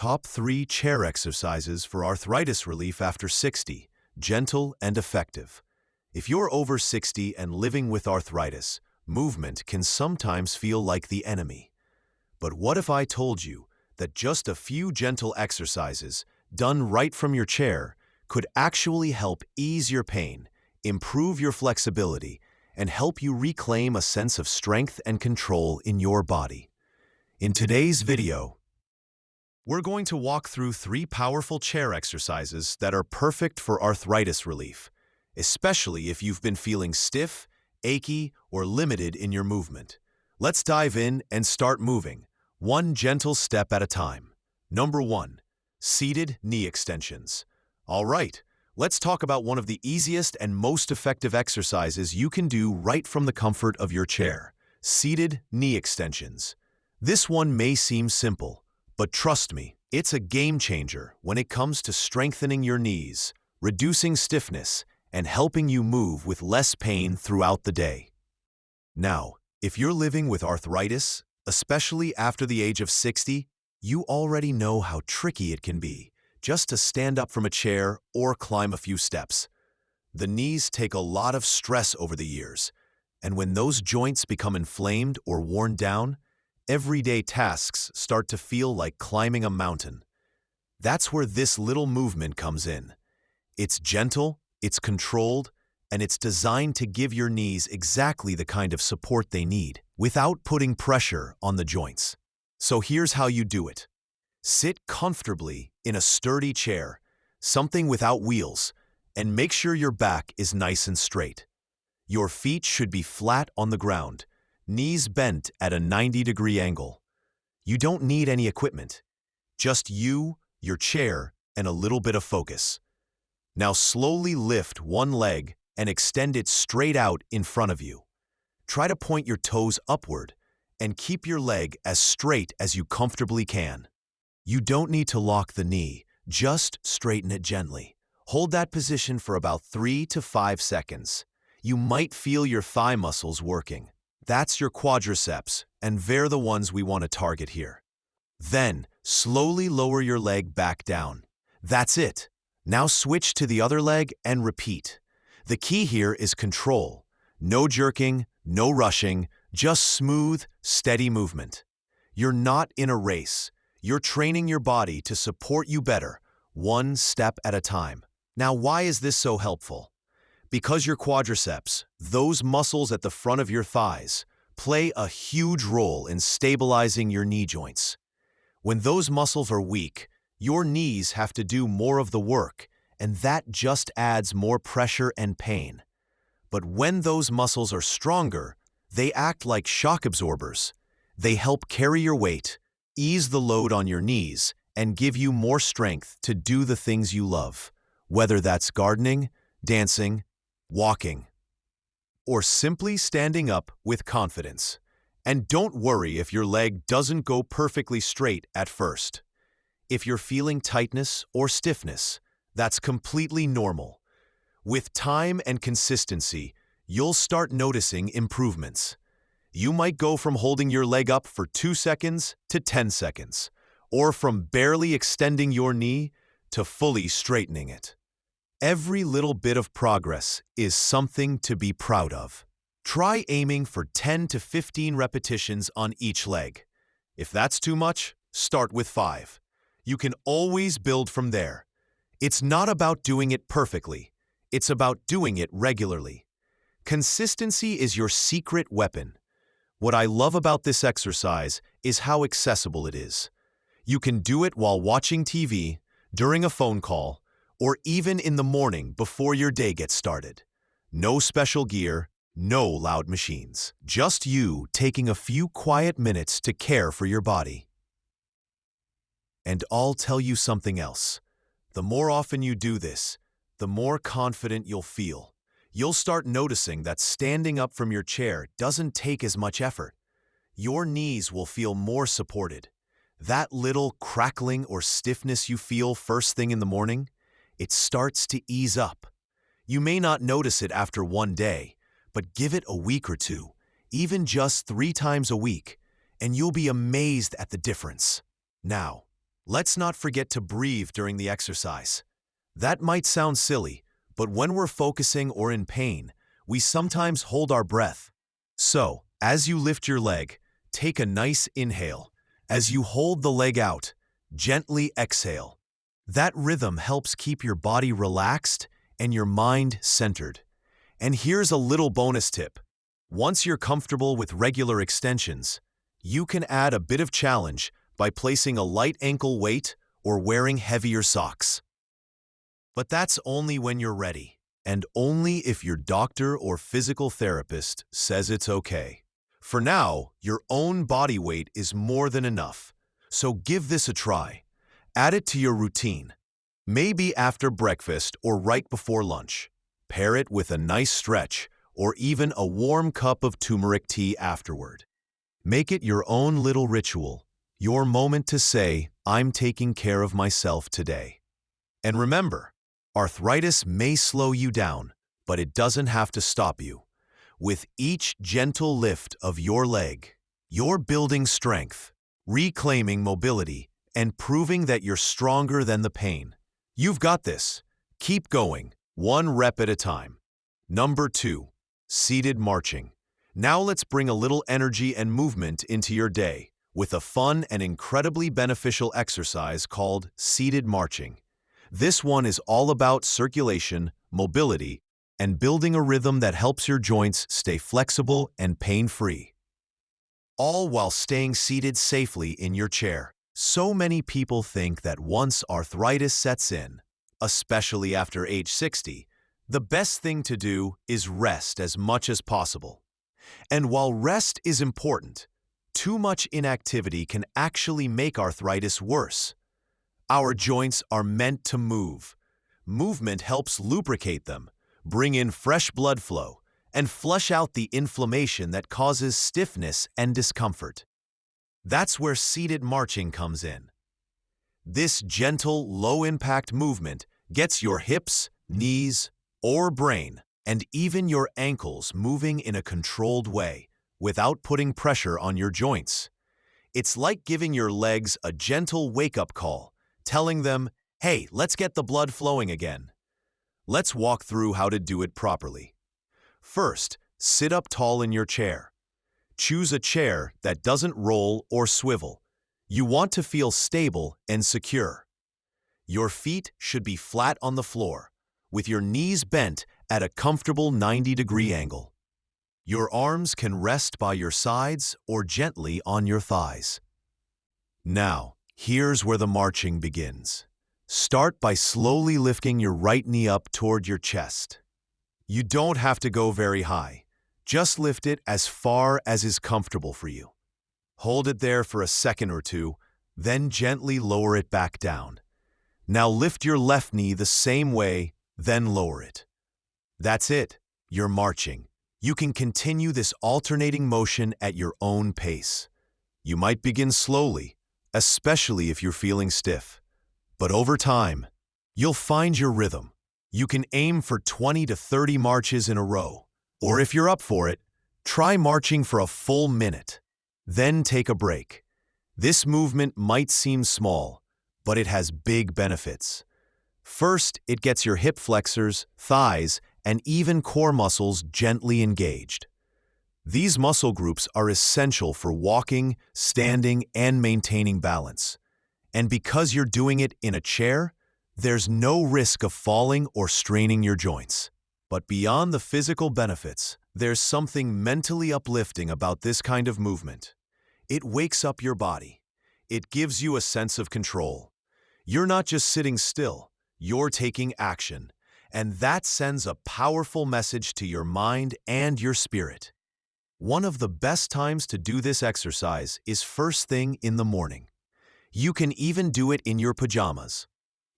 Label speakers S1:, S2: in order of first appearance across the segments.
S1: Top 3 chair exercises for arthritis relief after 60, gentle and effective. If you're over 60 and living with arthritis, movement can sometimes feel like the enemy. But what if I told you that just a few gentle exercises, done right from your chair, could actually help ease your pain, improve your flexibility, and help you reclaim a sense of strength and control in your body? In today's video, we're going to walk through 3 powerful chair exercises that are perfect for arthritis relief, especially if you've been feeling stiff, achy, or limited in your movement. Let's dive in and start moving, one gentle step at a time. Number 1. Seated knee extensions. All right, let's talk about one of the easiest and most effective exercises you can do right from the comfort of your chair. Seated knee extensions. This one may seem simple, but trust me, it's a game changer when it comes to strengthening your knees, reducing stiffness, and helping you move with less pain throughout the day. Now, if you're living with arthritis, especially after the age of 60, you already know how tricky it can be just to stand up from a chair or climb a few steps. The knees take a lot of stress over the years, and when those joints become inflamed or worn down, everyday tasks start to feel like climbing a mountain. That's where this little movement comes in. It's gentle, it's controlled, and it's designed to give your knees exactly the kind of support they need, without putting pressure on the joints. So here's how you do it. Sit comfortably in a sturdy chair, something without wheels, and make sure your back is nice and straight. Your feet should be flat on the ground, knees bent at a 90-degree angle. You don't need any equipment, just you, your chair, and a little bit of focus. Now slowly lift one leg and extend it straight out in front of you. Try to point your toes upward and keep your leg as straight as you comfortably can. You don't need to lock the knee, just straighten it gently. Hold that position for about 3 to 5 seconds. You might feel your thigh muscles working. That's your quadriceps, and they're the ones we want to target here. Then, slowly lower your leg back down. That's it. Now switch to the other leg and repeat. The key here is control. No jerking, no rushing, just smooth, steady movement. You're not in a race. You're training your body to support you better, one step at a time. Now, why is this so helpful? Because your quadriceps, those muscles at the front of your thighs, play a huge role in stabilizing your knee joints. When those muscles are weak, your knees have to do more of the work, and that just adds more pressure and pain. But when those muscles are stronger, they act like shock absorbers. They help carry your weight, ease the load on your knees, and give you more strength to do the things you love, whether that's gardening, dancing, walking, or simply standing up with confidence. And don't worry if your leg doesn't go perfectly straight at first. If you're feeling tightness or stiffness, that's completely normal. With time and consistency, you'll start noticing improvements. You might go from holding your leg up for 2 seconds to 10 seconds, or from barely extending your knee to fully straightening it. Every little bit of progress is something to be proud of. Try aiming for 10 to 15 repetitions on each leg. If that's too much, start with 5. You can always build from there. It's not about doing it perfectly. It's about doing it regularly. Consistency is your secret weapon. What I love about this exercise is how accessible it is. You can do it while watching TV, during a phone call, or even in the morning before your day gets started. No special gear, no loud machines. Just you taking a few quiet minutes to care for your body. And I'll tell you something else. The more often you do this, the more confident you'll feel. You'll start noticing that standing up from your chair doesn't take as much effort. Your knees will feel more supported. That little crackling or stiffness you feel first thing in the morning, it starts to ease up. You may not notice it after one day, but give it a week or two, even just 3 times a week, and you'll be amazed at the difference. Now, Let's not forget to breathe during the exercise. That might sound silly, but when we're focusing or in pain, we sometimes hold our breath. So, as you lift your leg, take a nice inhale. As you hold the leg out, gently exhale. That rhythm helps keep your body relaxed and your mind centered. And here's a little bonus tip. Once you're comfortable with regular extensions, you can add a bit of challenge by placing a light ankle weight or wearing heavier socks. But that's only when you're ready, and only if your doctor or physical therapist says it's okay. For now, your own body weight is more than enough, so give this a try. Add it to your routine. Maybe after breakfast or right before lunch. Pair it with a nice stretch or even a warm cup of turmeric tea afterward. Make it your own little ritual, your moment to say, I'm taking care of myself today. And remember, arthritis may slow you down, but it doesn't have to stop you. With each gentle lift of your leg, you're building strength, reclaiming mobility, and proving that you're stronger than the pain. You've got this. Keep going, one rep at a time. Number 2, seated marching. Now let's bring a little energy and movement into your day with a fun and incredibly beneficial exercise called seated marching. This one is all about circulation, mobility, and building a rhythm that helps your joints stay flexible and pain-free. All while staying seated safely in your chair. So many people think that once arthritis sets in, especially after age 60, the best thing to do is rest as much as possible. And while rest is important, too much inactivity can actually make arthritis worse. Our joints are meant to move. Movement helps lubricate them, bring in fresh blood flow, and flush out the inflammation that causes stiffness and discomfort. That's where seated marching comes in. This gentle, low-impact movement gets your hips, knees, or brain, and even your ankles moving in a controlled way without putting pressure on your joints. It's like giving your legs a gentle wake-up call, telling them, hey, let's get the blood flowing again. Let's walk through how to do it properly. First, sit up tall in your chair. Choose a chair that doesn't roll or swivel. You want to feel stable and secure. Your feet should be flat on the floor, with your knees bent at a comfortable 90-degree angle. Your arms can rest by your sides or gently on your thighs. Now, here's where the marching begins. Start by slowly lifting your right knee up toward your chest. You don't have to go very high. Just lift it as far as is comfortable for you. Hold it there for a second or two, then gently lower it back down. Now lift your left knee the same way, then lower it. That's it. You're marching. You can continue this alternating motion at your own pace. You might begin slowly, especially if you're feeling stiff. But over time, you'll find your rhythm. You can aim for 20 to 30 marches in a row. Or if you're up for it, try marching for a full minute. Then take a break. This movement might seem small, but it has big benefits. First, it gets your hip flexors, thighs, and even core muscles gently engaged. These muscle groups are essential for walking, standing, and maintaining balance. And because you're doing it in a chair, there's no risk of falling or straining your joints. But beyond the physical benefits, there's something mentally uplifting about this kind of movement. It wakes up your body. It gives you a sense of control. You're not just sitting still, you're taking action. And that sends a powerful message to your mind and your spirit. One of the best times to do this exercise is first thing in the morning. You can even do it in your pajamas.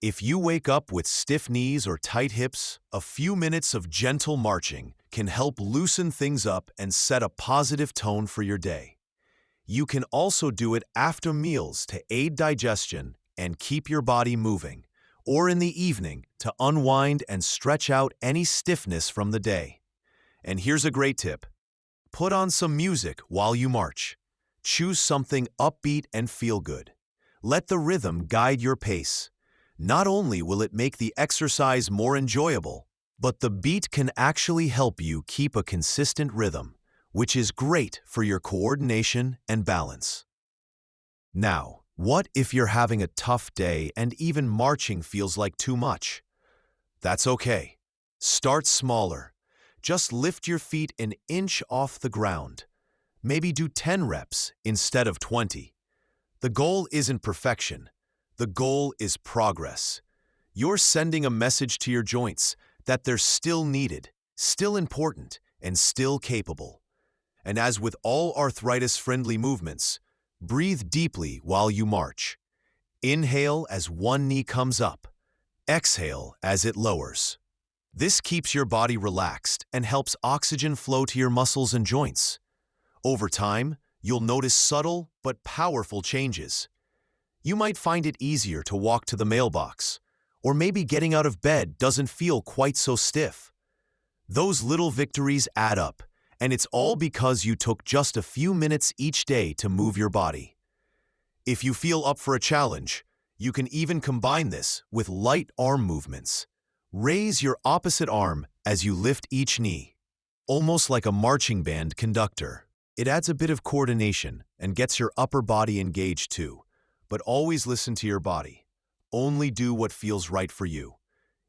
S1: If you wake up with stiff knees or tight hips, a few minutes of gentle marching can help loosen things up and set a positive tone for your day. You can also do it after meals to aid digestion and keep your body moving, or in the evening to unwind and stretch out any stiffness from the day. And here's a great tip. Put on some music while you march. Choose something upbeat and feel good. Let the rhythm guide your pace. Not only will it make the exercise more enjoyable, but the beat can actually help you keep a consistent rhythm, which is great for your coordination and balance. Now, what if you're having a tough day and even marching feels like too much? That's okay. Start smaller. Just lift your feet an inch off the ground. Maybe do 10 reps instead of 20. The goal isn't perfection. The goal is progress. You're sending a message to your joints that they're still needed, still important, and still capable. And as with all arthritis-friendly movements, breathe deeply while you march. Inhale as one knee comes up. Exhale as it lowers. This keeps your body relaxed and helps oxygen flow to your muscles and joints. Over time, you'll notice subtle but powerful changes. You might find it easier to walk to the mailbox, or maybe getting out of bed doesn't feel quite so stiff. Those little victories add up, and it's all because you took just a few minutes each day to move your body. If you feel up for a challenge, you can even combine this with light arm movements. Raise your opposite arm as you lift each knee, almost like a marching band conductor. It adds a bit of coordination and gets your upper body engaged too. But always listen to your body. Only do what feels right for you.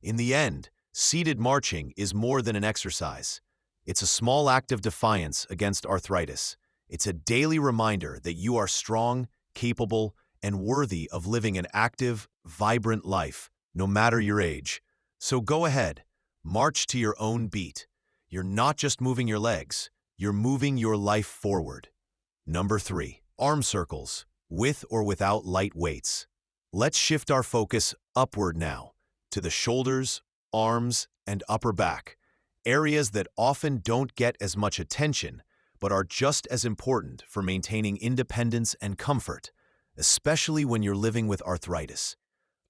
S1: In the end, seated marching is more than an exercise. It's a small act of defiance against arthritis. It's a daily reminder that you are strong, capable, and worthy of living an active, vibrant life, no matter your age. So go ahead, march to your own beat. You're not just moving your legs, you're moving your life forward. Number 3, arm circles, with or without light weights. Let's shift our focus upward now, to the shoulders, arms, and upper back, areas that often don't get as much attention, but are just as important for maintaining independence and comfort, especially when you're living with arthritis.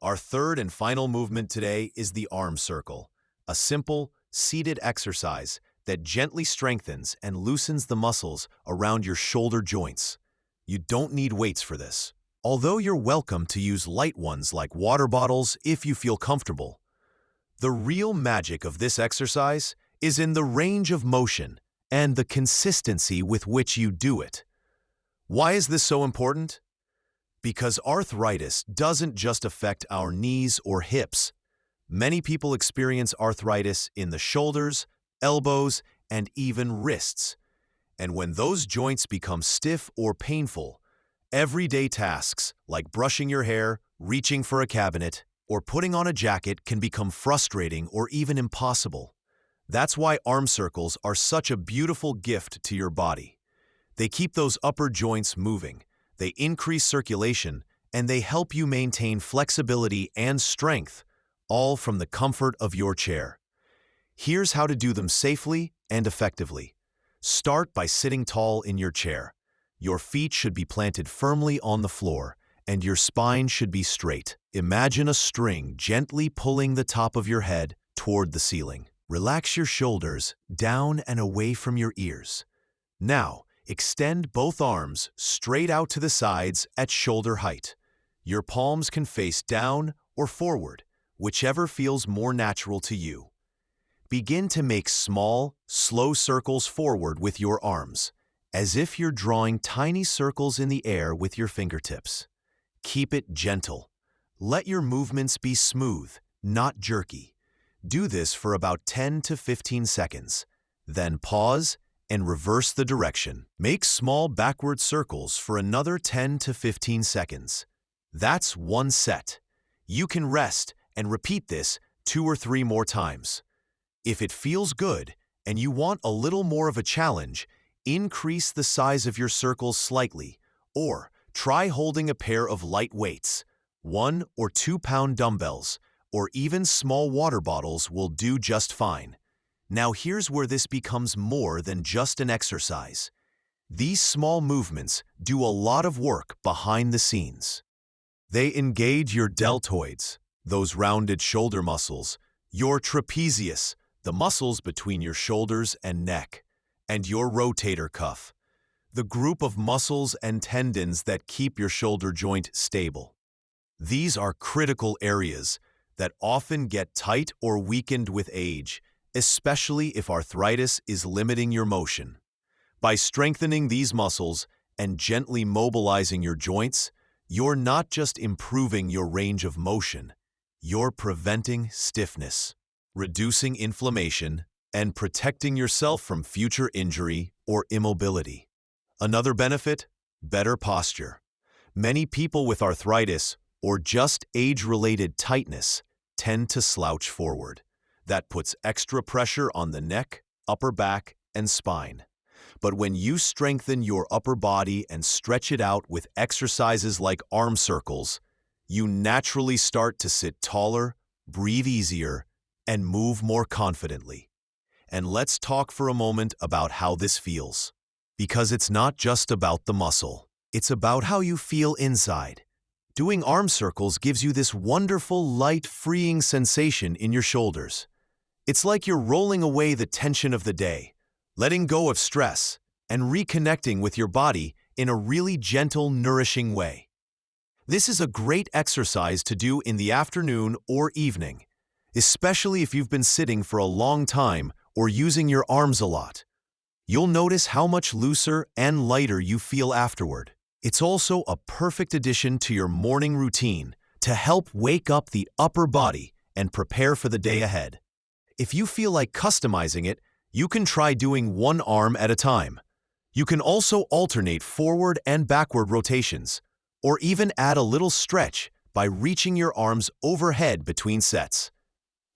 S1: Our third and final movement today is the arm circle, a simple, seated exercise that gently strengthens and loosens the muscles around your shoulder joints. You don't need weights for this, although you're welcome to use light ones like water bottles if you feel comfortable. The real magic of this exercise is in the range of motion and the consistency with which you do it. Why is this so important? Because arthritis doesn't just affect our knees or hips. Many people experience arthritis in the shoulders, elbows, and even wrists. And when those joints become stiff or painful, everyday tasks like brushing your hair, reaching for a cabinet, or putting on a jacket can become frustrating or even impossible. That's why arm circles are such a beautiful gift to your body. They keep those upper joints moving, they increase circulation, and they help you maintain flexibility and strength, all from the comfort of your chair. Here's how to do them safely and effectively. Start by sitting tall in your chair. Your feet should be planted firmly on the floor, and your spine should be straight. Imagine a string gently pulling the top of your head toward the ceiling. Relax your shoulders down and away from your ears. Now, extend both arms straight out to the sides at shoulder height. Your palms can face down or forward, whichever feels more natural to you. Begin to make small, slow circles forward with your arms, as if you're drawing tiny circles in the air with your fingertips. Keep it gentle. Let your movements be smooth, not jerky. Do this for about 10 to 15 seconds. Then pause and reverse the direction. Make small backward circles for another 10 to 15 seconds. That's one set. You can rest and repeat this 2 or 3 more times. If it feels good and you want a little more of a challenge, increase the size of your circles slightly, or try holding a pair of light weights. 1 or 2 pound dumbbells, or even small water bottles will do just fine. Now here's where this becomes more than just an exercise. These small movements do a lot of work behind the scenes. They engage your deltoids, those rounded shoulder muscles, your trapezius, the muscles between your shoulders and neck, and your rotator cuff, the group of muscles and tendons that keep your shoulder joint stable. These are critical areas that often get tight or weakened with age, especially if arthritis is limiting your motion. By strengthening these muscles and gently mobilizing your joints, you're not just improving your range of motion, you're preventing stiffness, reducing inflammation, and protecting yourself from future injury or immobility. Another benefit? Better posture. Many people with arthritis or just age-related tightness tend to slouch forward. That puts extra pressure on the neck, upper back, and spine. But when you strengthen your upper body and stretch it out with exercises like arm circles, you naturally start to sit taller, breathe easier, and move more confidently. And let's talk for a moment about how this feels. Because it's not just about the muscle. It's about how you feel inside. Doing arm circles gives you this wonderful, light, freeing sensation in your shoulders. It's like you're rolling away the tension of the day, letting go of stress, and reconnecting with your body in a really gentle, nourishing way. This is a great exercise to do in the afternoon or evening, especially if you've been sitting for a long time or using your arms a lot. You'll notice how much looser and lighter you feel afterward. It's also a perfect addition to your morning routine to help wake up the upper body and prepare for the day ahead. If you feel like customizing it, you can try doing one arm at a time. You can also alternate forward and backward rotations, or even add a little stretch by reaching your arms overhead between sets.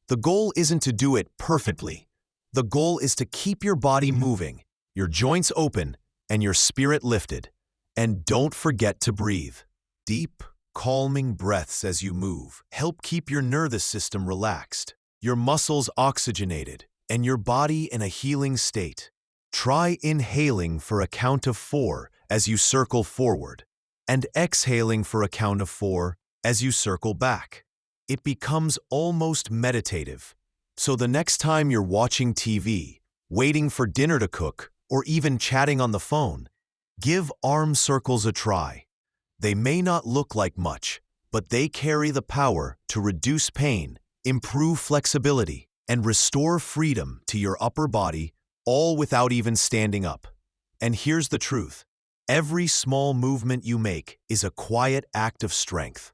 S1: The goal isn't to do it perfectly. The goal is to keep your body moving, your joints open, and your spirit lifted. And don't forget to breathe. Deep, calming breaths as you move help keep your nervous system relaxed, your muscles oxygenated, and your body in a healing state. Try inhaling for a count of 4 as you circle forward, and exhaling for a count of 4 as you circle back. It becomes almost meditative. So the next time you're watching TV, waiting for dinner to cook, or even chatting on the phone, give arm circles a try. They may not look like much, but they carry the power to reduce pain, improve flexibility, and restore freedom to your upper body, all without even standing up. And here's the truth. Every small movement you make is a quiet act of strength.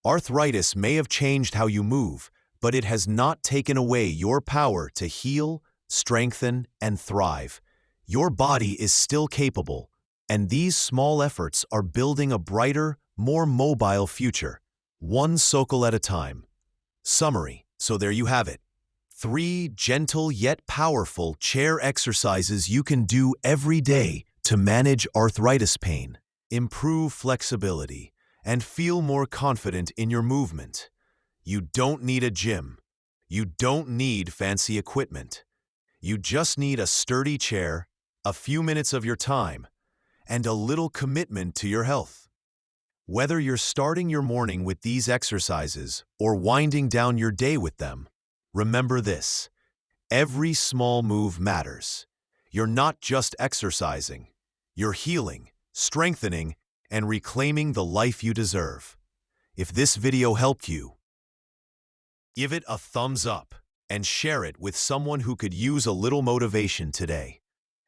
S1: Arthritis may have changed how you move, but it has not taken away your power to heal, strengthen, and thrive. Your body is still capable, and these small efforts are building a brighter, more mobile future, one circle at a time. Summary. So there you have it. 3 gentle yet powerful chair exercises you can do every day to manage arthritis pain, improve flexibility, and feel more confident in your movement. You don't need a gym. You don't need fancy equipment. You just need a sturdy chair, a few minutes of your time, and a little commitment to your health. Whether you're starting your morning with these exercises or winding down your day with them, remember this: every small move matters. You're not just exercising, you're healing, strengthening, and reclaiming the life you deserve. If this video helped you, give it a thumbs up and share it with someone who could use a little motivation today.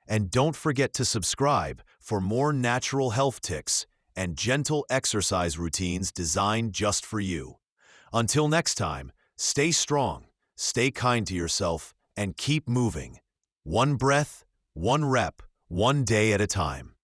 S1: And don't forget to subscribe for more natural health tips and gentle exercise routines designed just for you. Until next time, stay strong, stay kind to yourself, and keep moving. One breath, one rep, one day at a time.